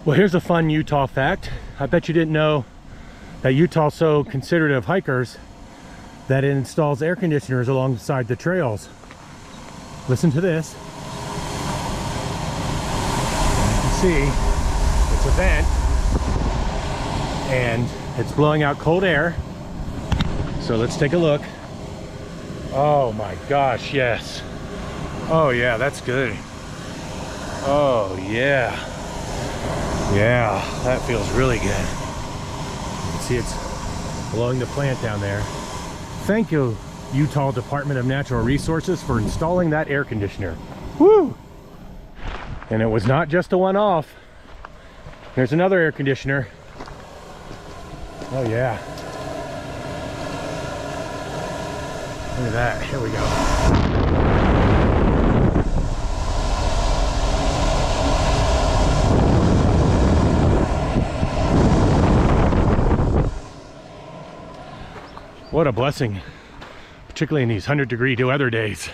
Well, here's a fun Utah fact. I bet you didn't know that Utah's so considerate of hikers that it installs air conditioners alongside the trails. Listen to this. You can see it's a vent and it's blowing out cold air. So let's take a look. Oh my gosh, yes. Oh yeah, that's good. Oh yeah. Yeah, that feels really good. You can see it's blowing the plant down there. Thank you, Utah Department of Natural Resources, for installing that air conditioner. Woo! And it was not just a one-off. There's another air conditioner. Oh yeah. Look at that, here we go. What a blessing, particularly in these 100-degree weather days.